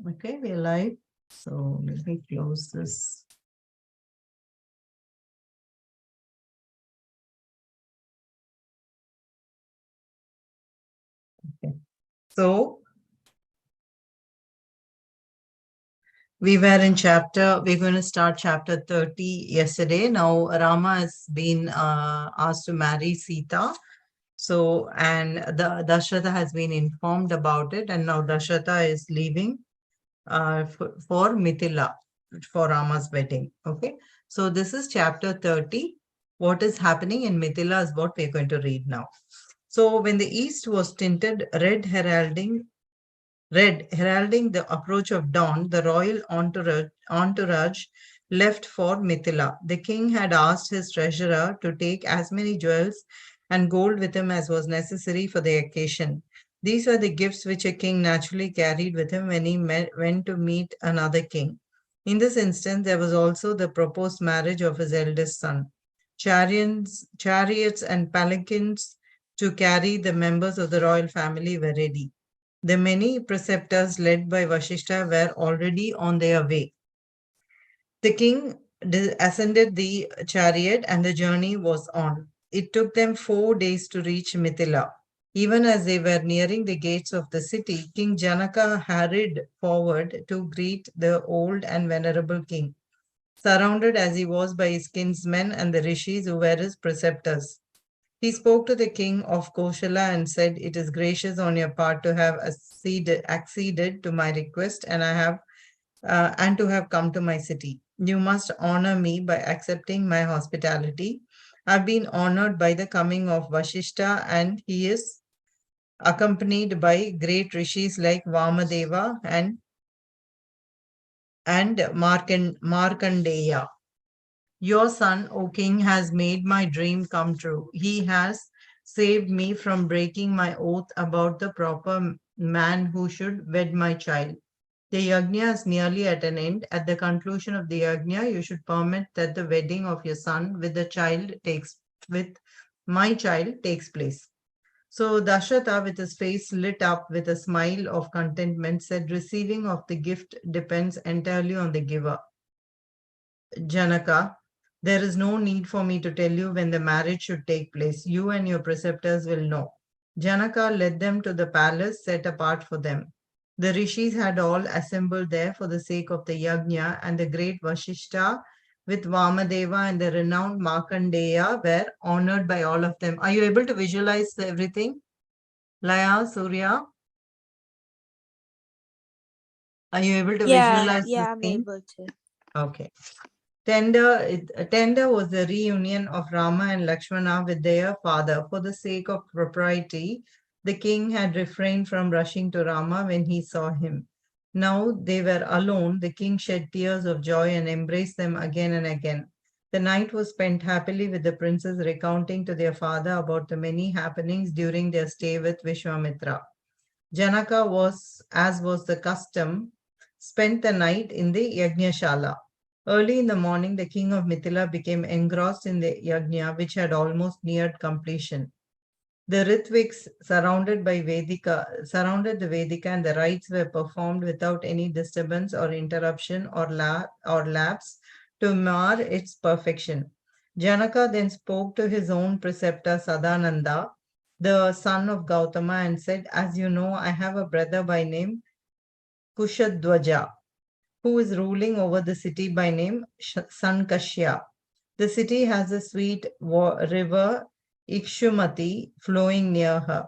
Okay, we're live. So let me close this. Okay. So we're going to start chapter 30 yesterday. Now Rama has been asked to marry Sita. So, and the Dasharatha has been informed about it, and now Dasharatha is leaving for Mithila for Rama's wedding. Okay. So this is chapter 30. What is happening in Mithila is what we're going to read now. So when the east was tinted red heralding the approach of dawn, the royal entourage left for Mithila. The king had asked his treasurer to take as many jewels and gold with him as was necessary for the occasion. These were the gifts which a king naturally carried with him when he went to meet another king. In this instance, there was also the proposed marriage of his eldest son. Chariots and palanquins to carry the members of the royal family were ready. The many preceptors led by Vashishta were already on their way. The king ascended the chariot and the journey was on. It took them 4 days to reach Mithila. Even as they were nearing the gates of the city, King Janaka hurried forward to greet the old and venerable king, surrounded as he was by his kinsmen and the rishis who were his preceptors. He spoke to the king of Koshala and said, "It is gracious on your part to have acceded to my request, and to have come to my city. You must honor me by accepting my hospitality. I've been honored by the coming of Vashishta, and he is accompanied by great rishis like Vamadeva and Markandeya. Your son, O king, has made my dream come true. He has saved me from breaking my oath about the proper man who should wed my child. The yajna is nearly at an end. At the conclusion of the yajna, you should permit that the wedding of your son with my child takes place. So Dasharatha, with his face lit up with a smile of contentment, said, "Receiving of the gift depends entirely on the giver. Janaka, there is no need for me to tell you when the marriage should take place. You and your preceptors will know." Janaka led them to the palace set apart for them. The rishis had all assembled there for the sake of the yajna, and the great Vashishta with Vamadeva and the renowned Markandeya were honored by all of them. Are you able to visualize everything? Laya, Surya, are you able to visualize the I'm scene? able to. Okay. Tender was the reunion of Rama and Lakshmana with their father. For the sake of propriety, the king had refrained from rushing to Rama when he saw him. Now they were alone. The king shed tears of joy and embraced them again and again. The night was spent happily with the princes recounting to their father about the many happenings during their stay with Vishwamitra. Janaka was, as was the custom, spent the night in the Yajnashala. Early in the morning, the king of Mithila became engrossed in the yajna, which had almost neared completion. The Ritviks surrounded the Vedika, and the rites were performed without any disturbance or interruption or lapse to mar its perfection. Janaka then spoke to his own preceptor Sadananda, the son of Gautama, and said, "As you know, I have a brother by name Kushadwaja, who is ruling over the city by name Sankashya. The city has a sweet river, Ikshumati, flowing near her.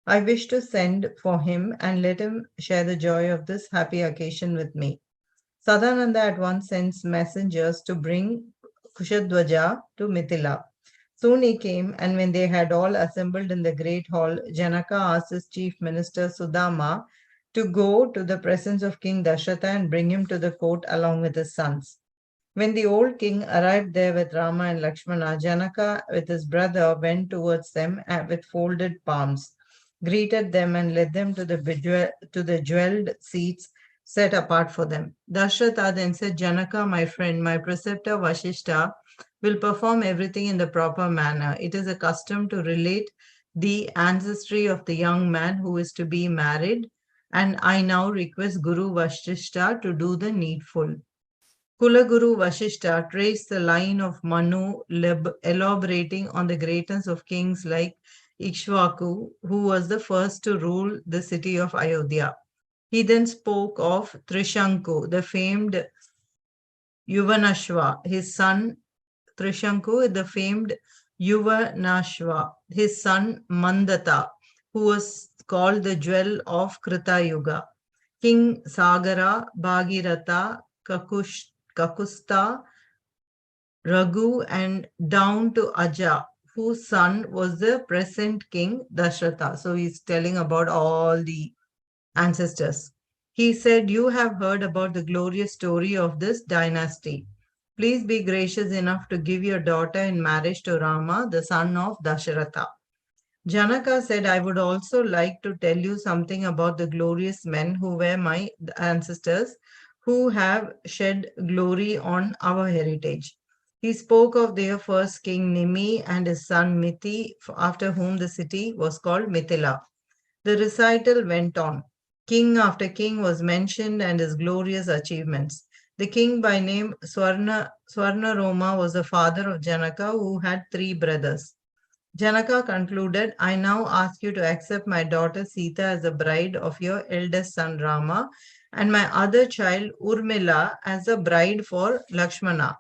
I wish to send for him and let him share the joy of this happy occasion with me." Sadananda at once sends messengers to bring Kushadwaja to Mithila. Soon he came, and when they had all assembled in the great hall, Janaka asked his chief minister Sudama to go to the presence of King Dasharatha and bring him to the court along with his sons. When the old king arrived there with Rama and Lakshmana, Janaka with his brother went towards them with folded palms, greeted them, and led them to the jeweled seats set apart for them. Dasharatha then said, "Janaka, my friend, my preceptor Vashishta will perform everything in the proper manner. It is a custom to relate the ancestry of the young man who is to be married and I now request Guru Vashishta to do the needful. Kulaguru Vashishta traced the line of Manu, elaborating on the greatness of kings like Ikshvaku, who was the first to rule the city of Ayodhya. He then spoke of Trishanku, the famed Yuvanashva, his son Trishanku, the famed Yuvanashva, his son Mandata, who was called the jewel of Krita Yuga. King Sagara, Bhagirath, Kakusta, Raghu, and down to Aja, whose son was the present king Dashratha. So he's telling about all the ancestors. He said, "You have heard about the glorious story of this dynasty. Please be gracious enough to give your daughter in marriage to Rama, the son of Dasharatha." Janaka said, "I would also like to tell you something about the glorious men who were my ancestors, who have shed glory on our heritage." He spoke of their first king Nimi and his son Mithi, after whom the city was called Mithila. The recital went on. King after king was mentioned and his glorious achievements. The king by name Swarna Roma was the father of Janaka, who had three brothers. Janaka concluded, "I now ask you to accept my daughter Sita as the bride of your eldest son Rama, and my other child Urmila as a bride for Lakshmana."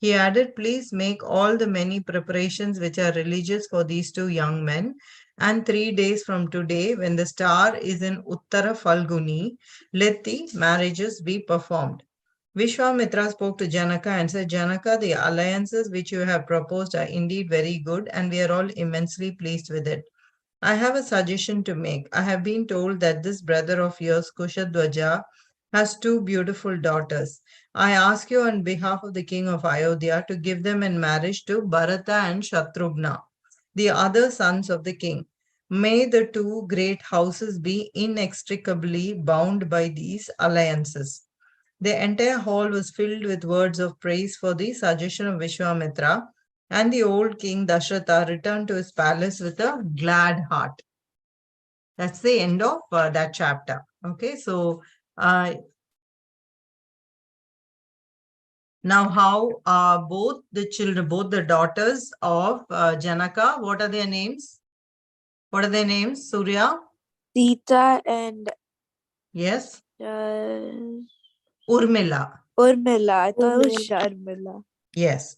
He added, "Please make all the many preparations which are religious for these two young men, and 3 days from today, when the star is in Uttara Falguni, let the marriages be performed." Vishwamitra spoke to Janaka and said, "Janaka, the alliances which you have proposed are indeed very good, and we are all immensely pleased with it. I have a suggestion to make. I have been told that this brother of yours, Kushadwaja, has two beautiful daughters. I ask you on behalf of the king of Ayodhya to give them in marriage to Bharata and Shatrughna, the other sons of the king. May the two great houses be inextricably bound by these alliances." The entire hall was filled with words of praise for the suggestion of Vishwamitra, and the old king Dashratha returned to his palace with a glad heart. That's the end of that chapter. Okay, so now how both the children, both the daughters of Janaka, what are their names? What are their names, Surya? Sita and Yes. Urmila. Urmila. I thought it was Sharmila. Yes.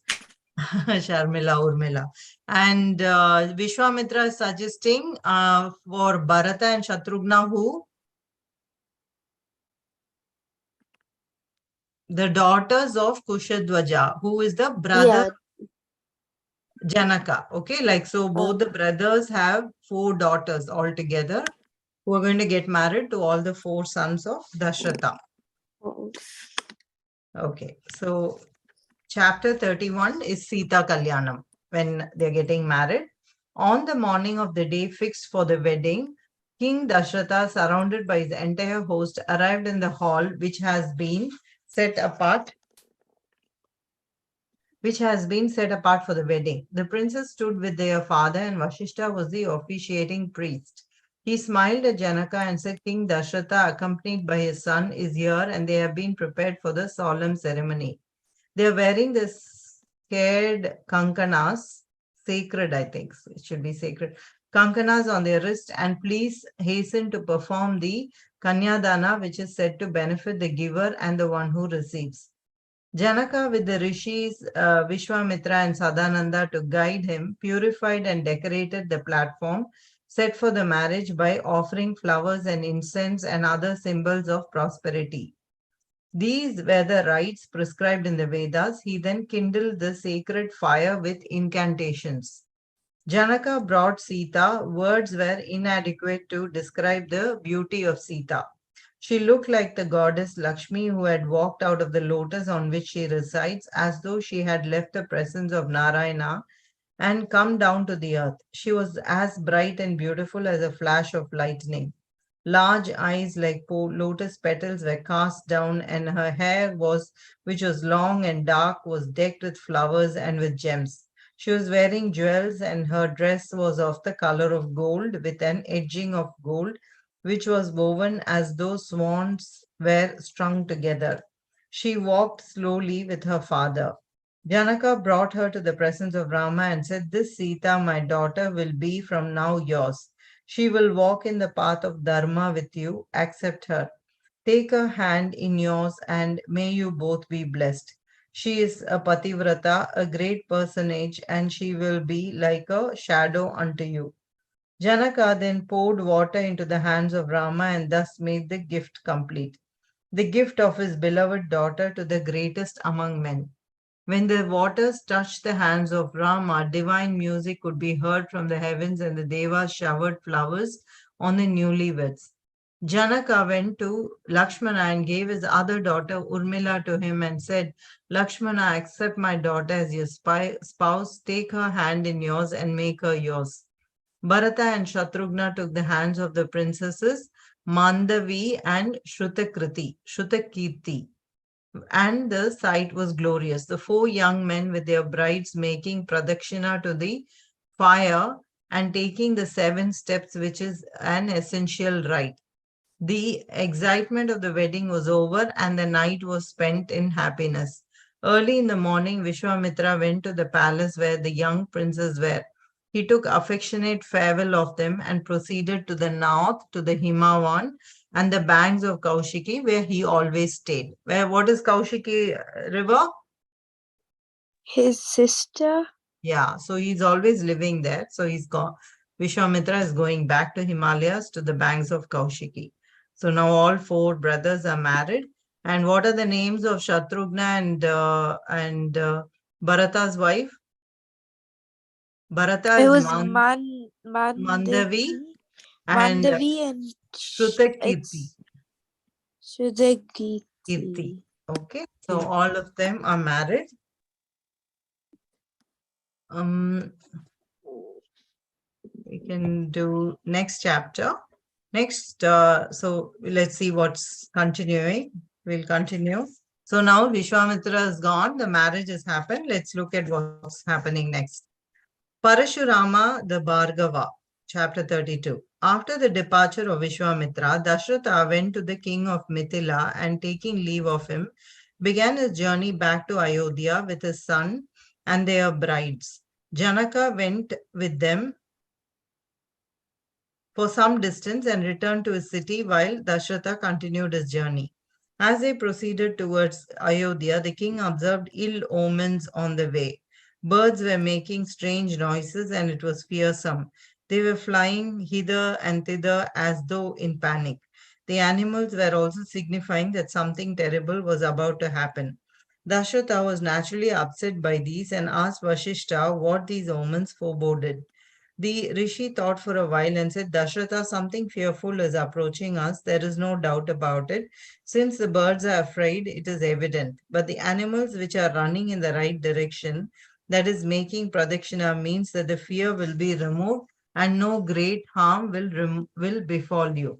Sharmila, Urmila. And Vishwamitra is suggesting for Bharata and Shatrughna who? The daughters of Kushadwaja, who is the brother Janaka. Okay, like so both the brothers have 4 daughters altogether who are going to get married to all the 4 sons of Dashratha. Okay, so chapter 31 is Sita Kalyanam, when they're getting married. On the morning of the day fixed for the wedding, King Dashratha, surrounded by his entire host, arrived in the hall which has been set apart for the wedding. The princes stood with their father, and Vashishta was the officiating priest. He smiled at Janaka and said, "King Dashratha, accompanied by his son, is here, and they have been prepared for the solemn ceremony. They are wearing the scared kankanas, sacred, I think. So it should be sacred. Kankanas on their wrist, and please hasten to perform the Kanyadana, which is said to benefit the giver and the one who receives." Janaka, with the rishis Vishwamitra and Sadananda to guide him, purified and decorated the platform set for the marriage by offering flowers and incense and other symbols of prosperity. These were the rites prescribed in the Vedas. He then kindled the sacred fire with incantations. Janaka brought Sita. Words were inadequate to describe the beauty of Sita. She looked like the goddess Lakshmi, who had walked out of the lotus on which she resides, as though she had left the presence of Narayana and come down to the earth. She was as bright and beautiful as a flash of lightning. Large eyes like lotus petals were cast down, and her hair which was long and dark, was decked with flowers and with gems. She was wearing jewels, and her dress was of the color of gold with an edging of gold, which was woven as though swans were strung together. She walked slowly with her father. Janaka brought her to the presence of Rama and said, "This Sita, my daughter, will be from now yours. She will walk in the path of Dharma with you. Accept her. Take her hand in yours, and may you both be blessed. She is a Pativrata, a great personage, and she will be like a shadow unto you." Janaka then poured water into the hands of Rama and thus made the gift complete. The gift of his beloved daughter to the greatest among men. When the waters touched the hands of Rama, divine music could be heard from the heavens and the Devas showered flowers on the newlyweds. Janaka went to Lakshmana and gave his other daughter Urmila to him and said, "Lakshmana, accept my daughter as your spouse, take her hand in yours and make her yours." Bharata and Shatrughna took the hands of the princesses Mandavi and Shrutakirti, and the sight was glorious. The four young men with their brides making pradakshina to the fire and taking the seven steps, which is an essential rite. The excitement of the wedding was over and the night was spent in happiness. Early in the morning, Vishwamitra went to the palace where the young princes were. He took affectionate farewell of them and proceeded to the north to the Himavan and the banks of Kaushiki where he always stayed. Where what is Kaushiki river? His sister. Yeah, so he's always living there. So he's gone. Vishwamitra is going back to Himalayas to the banks of Kaushiki. So now all four brothers are married. And what are the names of Shatrughna and Bharata's wife? Bharata It is was Mandavi and Mandavi and Shrutakirti. it's Sudagiti. Kirti. Okay, so all of them are married. Um, we can do next chapter. Next, so let's see what's continuing. We'll continue. So now Vishwamitra is gone. The marriage has happened. Let's look at what's happening next. Parashurama the Bhargava, chapter 32. After the departure of Vishwamitra, Dashratha went to the king of Mithila and taking leave of him, began his journey back to Ayodhya with his son and their brides. Janaka went with them for some distance and returned to his city while Dashratha continued his journey. As they proceeded towards Ayodhya, the king observed ill omens on the way. Birds were making strange noises and it was fearsome. They were flying hither and thither as though in panic. The animals were also signifying that something terrible was about to happen. Dashratha was naturally upset by these and asked Vashishta what these omens foreboded. The rishi thought for a while and said, "Dashratha, something fearful is approaching us. There is no doubt about it. Since the birds are afraid, it is evident. But the animals which are running in the right direction, that is making pradakshina, means that the fear will be removed and no great harm will befall you."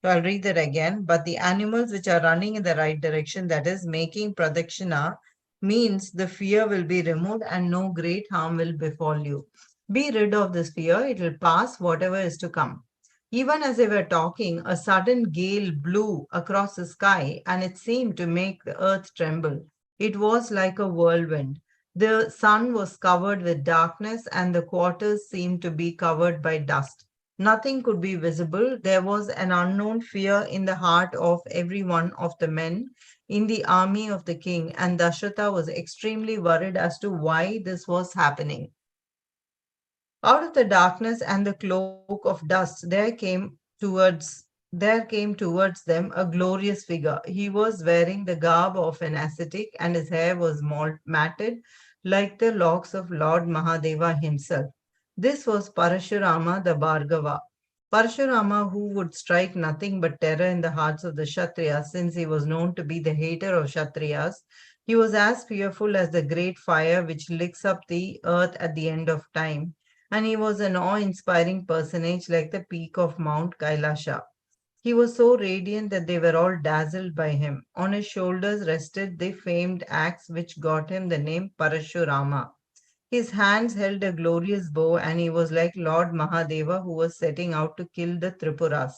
So I'll read that again. But the animals which are running in the right direction, that is making pradakshina, means the fear will be removed and no great harm will befall you. Be rid of this fear, it will pass whatever is to come. Even as they were talking, a sudden gale blew across the sky and it seemed to make the earth tremble. It was like a whirlwind. The sun was covered with darkness and the quarters seemed to be covered by dust. Nothing could be visible. There was an unknown fear in the heart of every one of the men in the army of the king, and Dashrata was extremely worried as to why this was happening. Out of the darkness and the cloak of dust, there came towards them a glorious figure. He was wearing the garb of an ascetic, and his hair was matted like the locks of Lord Mahadeva himself. This was Parashurama the Bhargava. Parashurama, who would strike nothing but terror in the hearts of the Kshatriyas, since he was known to be the hater of Kshatriyas. He was as fearful as the great fire which licks up the earth at the end of time, and he was an awe-inspiring personage like the peak of Mount Kailasha. He was so radiant that they were all dazzled by him. On his shoulders rested the famed axe which got him the name Parashurama. His hands held a glorious bow, and he was like Lord Mahadeva who was setting out to kill the Tripuras.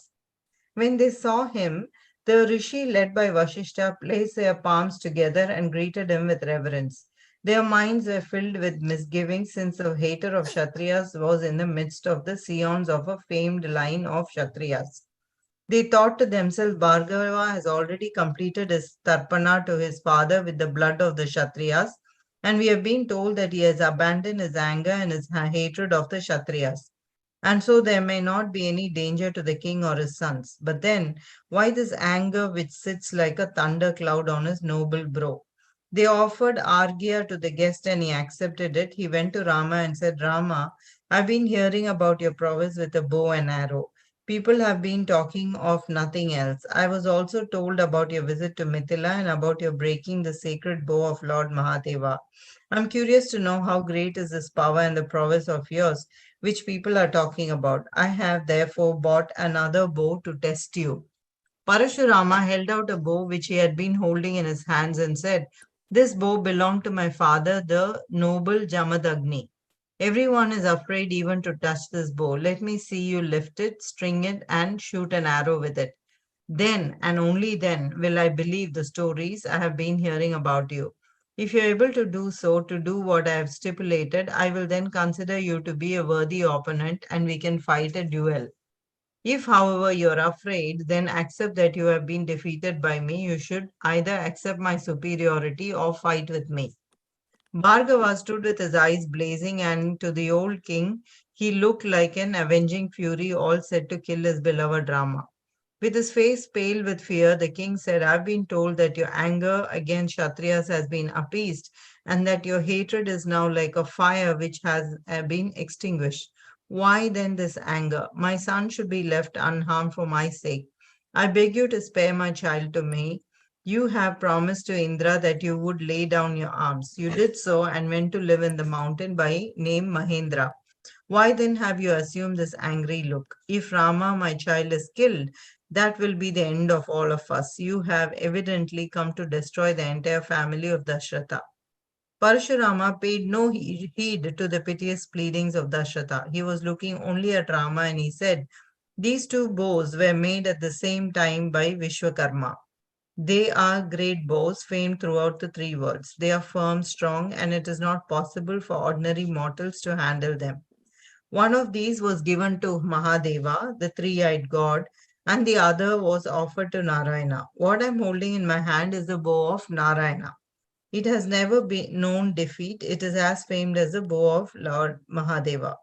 When they saw him, the rishi led by Vashishta placed their palms together and greeted him with reverence. Their minds were filled with misgivings since the hater of Kshatriyas was in the midst of the scions of a famed line of Kshatriyas. They thought to themselves, Bhargava has already completed his tarpana to his father with the blood of the Kshatriyas, and we have been told that he has abandoned his anger and his hatred of the Kshatriyas. And so there may not be any danger to the king or his sons. But then, why this anger which sits like a thunder cloud on his noble brow? They offered Argya to the guest and he accepted it. He went to Rama and said, Rama, I've been hearing about your prowess with a bow and arrow. People have been talking of nothing else. I was also told about your visit to Mithila and about your breaking the sacred bow of Lord Mahadeva. I'm curious to know how great is this power and the prowess of yours, which people are talking about. I have therefore bought another bow to test you. Parashurama held out a bow which he had been holding in his hands and said, This bow belonged to my father, the noble Jamadagni. Everyone is afraid even to touch this bow. Let me see you lift it, string it, and shoot an arrow with it. Then and only then will I believe the stories I have been hearing about you. If you are able to do so, to do what I have stipulated, I will then consider you to be a worthy opponent and we can fight a duel. If, however, you are afraid, then accept that you have been defeated by me. You should either accept my superiority or fight with me. Bhargava stood with his eyes blazing, and to the old king, he looked like an avenging fury all set to kill his beloved Rama. With his face pale with fear, the king said, I've been told that your anger against Kshatriyas has been appeased, and that your hatred is now like a fire which has been extinguished. Why then this anger? My son should be left unharmed for my sake. I beg you to spare my child to me. You have promised to Indra that you would lay down your arms. You did so and went to live in the mountain by name Mahendra. Why then have you assumed this angry look? If Rama, my child, is killed, that will be the end of all of us. You have evidently come to destroy the entire family of Dashrata. Parashurama paid no heed to the piteous pleadings of Dashrata. He was looking only at Rama and he said, These two bows were made at the same time by Vishwakarma. They are great bows famed throughout the three worlds. They are firm, strong, and it is not possible for ordinary mortals to handle them. One of these was given to Mahadeva, the three eyed god, and the other was offered to Narayana. What I'm holding in my hand is the bow of Narayana. It has never been known defeat. It is as famed as the bow of Lord Mahadeva.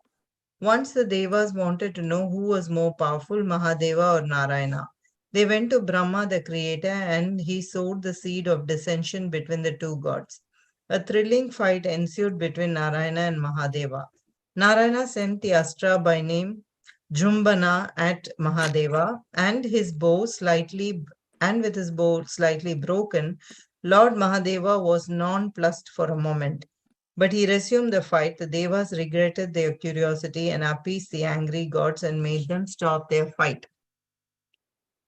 Once the Devas wanted to know who was more powerful, Mahadeva or Narayana. They went to Brahma, the creator, and he sowed the seed of dissension between the two gods. A thrilling fight ensued between Narayana and Mahadeva. Narayana sent the Astra by name Jumbana at Mahadeva, and with his bow slightly broken, Lord Mahadeva was nonplussed for a moment. But he resumed the fight. The Devas regretted their curiosity and appeased the angry gods and made them stop their fight.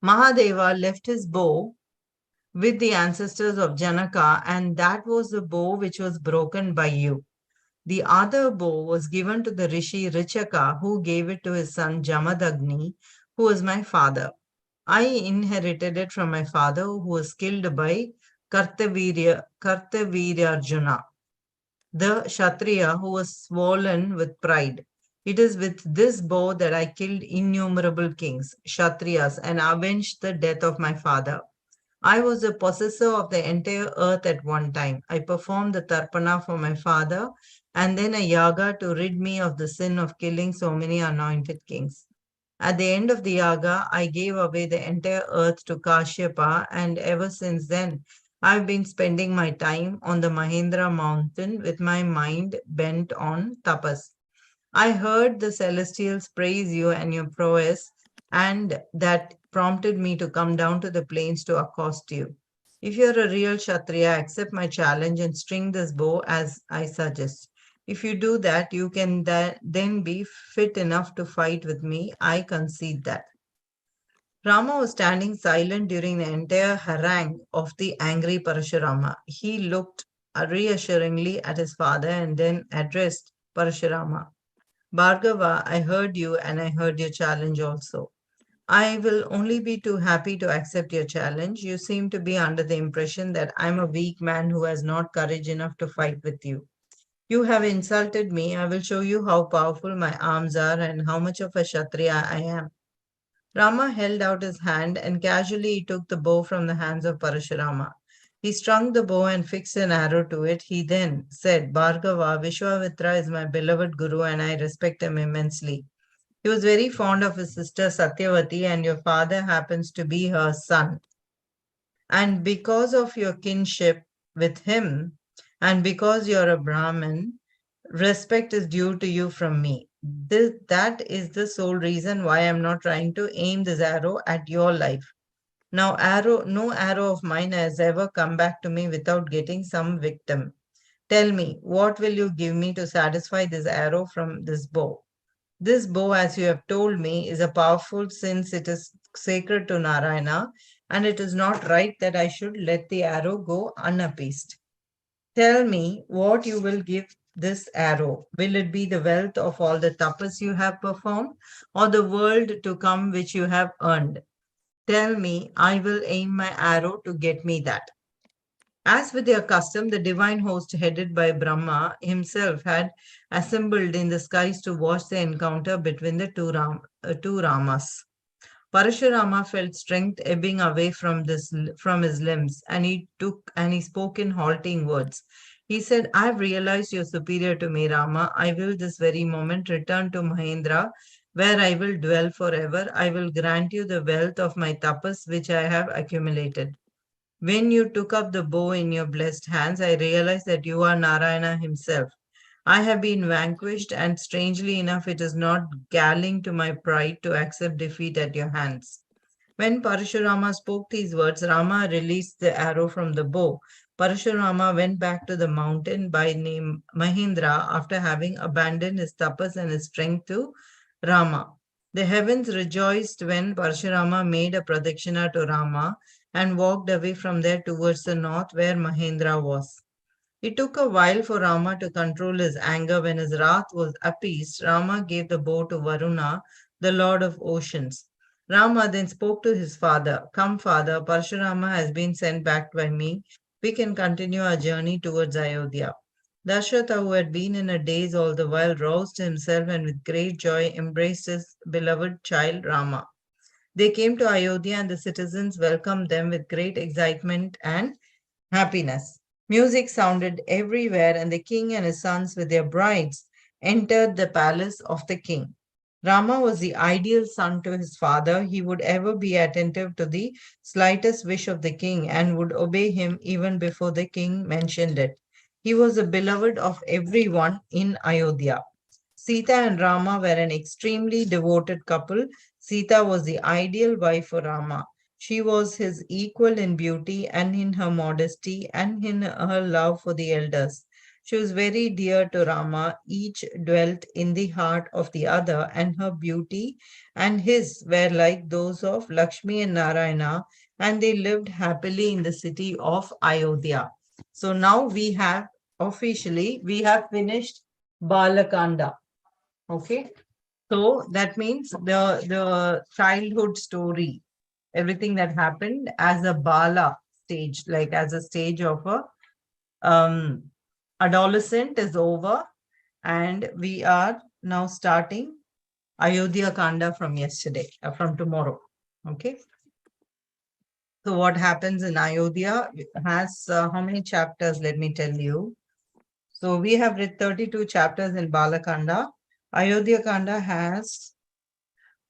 Mahadeva left his bow with the ancestors of Janaka, and that was the bow which was broken by you. The other bow was given to the rishi Richaka, who gave it to his son Jamadagni, who was my father. I inherited it from my father, who was killed by Kartavirya Arjuna, the Kshatriya who was swollen with pride. It is with this bow that I killed innumerable kings, Kshatriyas, and avenged the death of my father. I was the possessor of the entire earth at one time. I performed the tarpana for my father and then a yaga to rid me of the sin of killing so many anointed kings. At the end of the yaga, I gave away the entire earth to Kashyapa, and ever since then, I've been spending my time on the Mahendra mountain with my mind bent on tapas. I heard the celestials praise you and your prowess, and that prompted me to come down to the plains to accost you. If you're a real Kshatriya, accept my challenge and string this bow as I suggest. If you do that, you can then be fit enough to fight with me. I concede that. Rama was standing silent during the entire harangue of the angry Parashurama. He looked reassuringly at his father and then addressed Parashurama. Bhargava, I heard you and I heard your challenge also. I will only be too happy to accept your challenge. You seem to be under the impression that I'm a weak man who has not courage enough to fight with you. You have insulted me. I will show you how powerful my arms are and how much of a Kshatriya I am. Rama held out his hand and casually took the bow from the hands of Parashurama. He strung the bow and fixed an arrow to it. He then said, Bhargava, Vishwamitra is my beloved guru and I respect him immensely. He was very fond of his sister Satyavati, and your father happens to be her son. And because of your kinship with him, and because you're a Brahmin, respect is due to you from me. That is the sole reason why I'm not trying to aim this arrow at your life. Now, no arrow of mine has ever come back to me without getting some victim. Tell me, what will you give me to satisfy this arrow from this bow? This bow, as you have told me, is a powerful since it is sacred to Narayana, and it is not right that I should let the arrow go unappeased. Tell me what you will give this arrow. Will it be the wealth of all the tapas you have performed, or the world to come which you have earned? Tell me, I will aim my arrow to get me that. As with their custom, the divine host, headed by Brahma himself, had assembled in the skies to watch the encounter between the two Ramas. Parashurama felt strength ebbing away from his limbs, and he spoke in halting words. He said, I have realized you are superior to me, Rama. I will this very moment return to Mahendra, where I will dwell forever. I will grant you the wealth of my tapas which I have accumulated. When you took up the bow in your blessed hands, I realized that you are Narayana himself. I have been vanquished, and strangely enough, it is not galling to my pride to accept defeat at your hands. When Parashurama spoke these words, Rama released the arrow from the bow. Parashurama went back to the mountain by name Mahindra after having abandoned his tapas and his strength to Rama. The heavens rejoiced when Parashurama made a pradakshina to Rama and walked away from there towards the north where Mahendra was. It took a while for Rama to control his anger. When his wrath was appeased, Rama gave the bow to Varuna, the lord of oceans. Rama then spoke to his father, Come, father, Parshurama has been sent back by me. We can continue our journey towards Ayodhya. Dasharatha, who had been in a daze all the while, roused himself and with great joy embraced his beloved child Rama. They came to Ayodhya and the citizens welcomed them with great excitement and happiness. Music sounded everywhere, and the king and his sons with their brides entered the palace of the king. Rama was the ideal son to his father. He would ever be attentive to the slightest wish of the king and would obey him even before the king mentioned it. He was the beloved of everyone in Ayodhya. Sita and Rama were an extremely devoted couple. Sita was the ideal wife for Rama. She was his equal in beauty and in her modesty and in her love for the elders. She was very dear to Rama. Each dwelt in the heart of the other, and her beauty and his were like those of Lakshmi and Narayana, and they lived happily in the city of Ayodhya. So now we have finished Balakanda. Okay. So that means the childhood story, everything that happened as a Bala stage, like as a stage of a um, adolescent is over, and we are now starting Ayodhya Kanda from yesterday, from tomorrow. Okay. So what happens in Ayodhya has how many chapters? Let me tell you. So we have read 32 chapters in Balakanda. Ayodhya Kanda has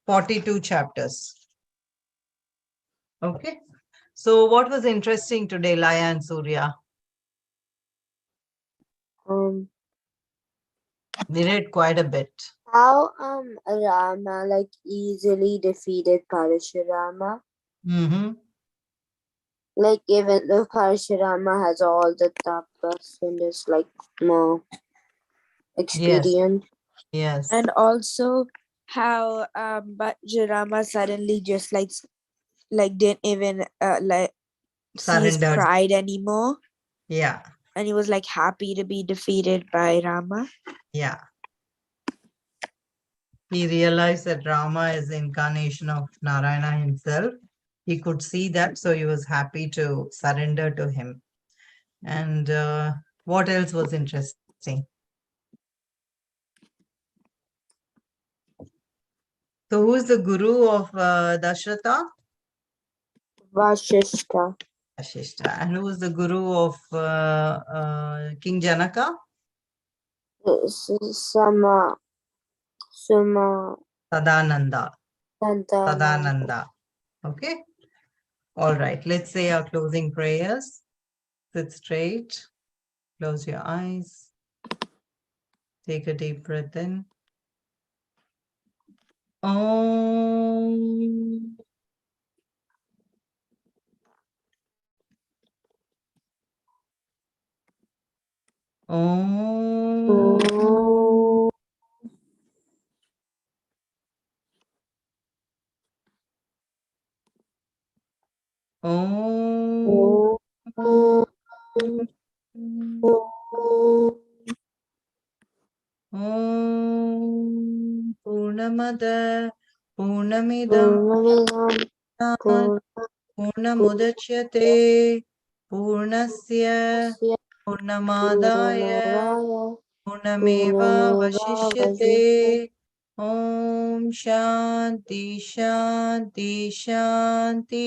42 chapters. Okay. So what was interesting today, Laya and Surya? Um, We read quite a bit. how Rama like easily defeated Parashurama. Mm-hmm. Like even though Parashurama has all the tapas and is like more Yes. experience. Yes. And also how but Rama suddenly just like didn't even like see his Surrendered. pride anymore, Yeah. and he was like happy to be defeated by Rama. Yeah. He realized that Rama is the incarnation of Narayana himself. He could see that, so he was happy to surrender to him. And what else was interesting? So, who is the guru of Dashratha? Vashishta. Vashishta. And who is the guru of King Janaka? Sama. Suma. Sadananda. Santa. Sadananda. Okay. All right. Let's say our closing prayers. Sit straight. Close your eyes. Take a deep breath in. Om. Om. Om. Om. Om. Om. Purnamada. Purnamidam. Purnamidam. Purnamudachyate. Purnasya. Purnasya. Purnamadaya. Purnamevaya. Purnameva Purnameva vasishyate. vashishyate. Om Shanti Shanti Shanti.